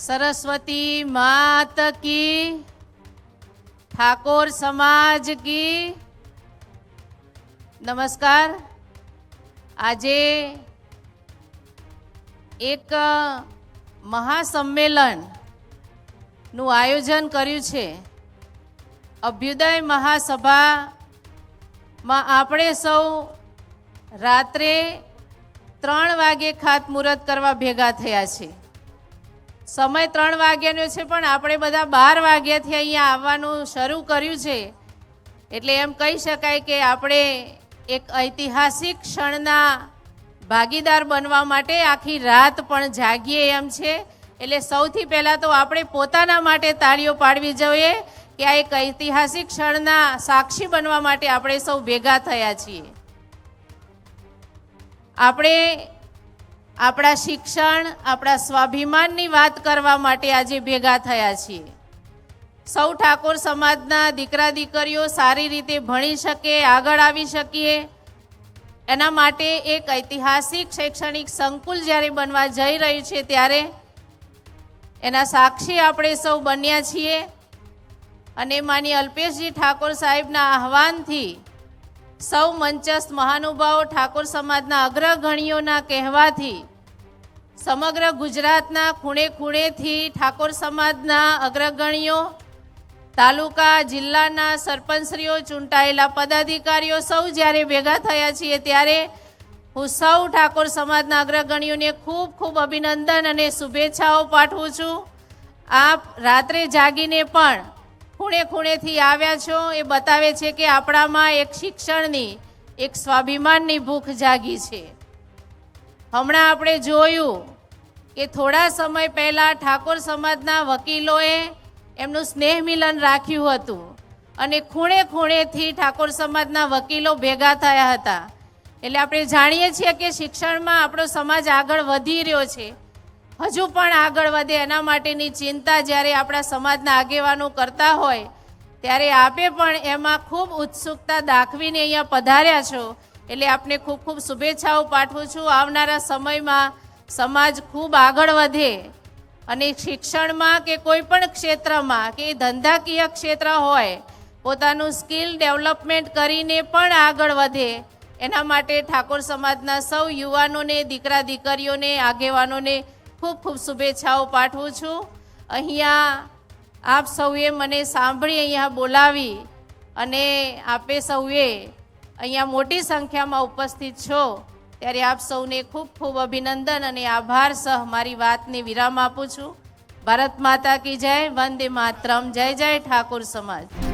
सरस्वती मात की, ठाकोर समाज की नमस्कार। आजे एक महासम्मेलन નું આયોજન કર્યું છે। અભ્યુદય મહાસભામાં આપણે સૌ રાત્રે 3 વાગે ખાતમુહૂર્ત કરવા ભેગા થયા છે। સમય 3 વાગ્યાનો છે, પણ આપણે બધા 12 વાગ્યાથી અહીંયા આવવાનું શરૂ કર્યું છે। એટલે એમ કહી શકાય કે આપણે એક ઐતિહાસિક ક્ષણના ભાગીદાર બનવા માટે આખી રાત પણ જાગીએ એમ છે। એટલે સૌથી પહેલાં તો આપણે પોતાના માટે તાળીઓ પાડવી જોઈએ કે આ એક ઐતિહાસિક ક્ષણના સાક્ષી બનવા માટે આપણે સૌ ભેગા થયા છીએ। આપણે આપણા શિક્ષણ, આપણા સ્વાભિમાનની વાત કરવા માટે આજે ભેગા થયા છીએ। સૌ ઠાકોર સમાજના દીકરા દીકરીઓ સારી રીતે ભણી શકે, આગળ આવી શકીએ, એના માટે એક ઐતિહાસિક શૈક્ષણિક સંકુલ જ્યારે બનવા જઈ રહ્યું છે ત્યારે એના સાક્ષી આપણે સૌ બન્યા છીએ। અને માનીય અલ્પેશજી ઠાકોર સાહેબના આહવાનથી સૌ મંચસ્થ મહાનુભાવો, ઠાકોર સમાજના અગ્રગણ્યોના કહેવાથી સમગ્ર ગુજરાતના ખૂણે ખૂણેથી ઠાકોર સમાજના અગ્રગણ્યો, તાલુકા જિલ્લાના સરપંચશ્રીઓ, ચૂંટાયેલા પદાધિકારીઓ સૌ જ્યારે ભેગા થયા છીએ ત્યારે હું સૌ ઠાકોર સમાજના અગ્રગણ્યોને ખૂબ ખૂબ અભિનંદન અને શુભેચ્છાઓ પાઠવું છું। આપ રાત્રે જાગીને પણ ખૂણે ખૂણેથી આવ્યા છો, એ બતાવે છે કે આપણામાં એક શિક્ષણની, એક સ્વાભિમાનની ભૂખ જાગી છે। હમણાં આપણે જોયું કે થોડા સમય પહેલાં ઠાકોર સમાજના વકીલોએ એમનું સ્નેહ મિલન રાખ્યું હતું અને ખૂણે ખૂણેથી ઠાકોર સમાજના વકીલો ભેગા થયા હતા। એટલે આપણે જાણીએ છીએ કે શિક્ષણમાં આપણો સમાજ આગળ વધી રહ્યો છે, હજુ પણ આગળ વધે એના માટેની ચિંતા જ્યારે આપણા સમાજના આગેવાનો કરતા હોય ત્યારે આપે પણ એમાં ખૂબ ઉત્સુકતા દાખવીને અહીંયા પધાર્યા છો। એટલે આપને ખૂબ ખૂબ શુભેચ્છાઓ પાઠવું છું। આવનારા સમયમાં સમાજ ખૂબ આગળ વધે અને શિક્ષણમાં કે કોઈ પણ ક્ષેત્રમાં કે ધંધાકીય ક્ષેત્ર હોય, પોતાનું સ્કિલ ડેવલપમેન્ટ કરીને પણ આગળ વધે એના માટે ઠાકોર સમાજના સૌ યુવાનોને, દીકરા દીકરીઓને, આગેવાનોને ખૂબ ખૂબ શુભેચ્છાઓ પાઠવું છું। અહીંયા આપ સૌએ મને સાંભળી અહીંયા બોલાવી અને આપે સૌએ અહીંયા મોટી સંખ્યામાં ઉપસ્થિત છો ત્યારે આપ સૌને ખૂબ ખૂબ અભિનંદન અને આભાર સહ મારી વાતને વિરામ આપું છું। ભારત માતા કી જય, વંદે માતરમ, જય જય ઠાકોર સમાજ।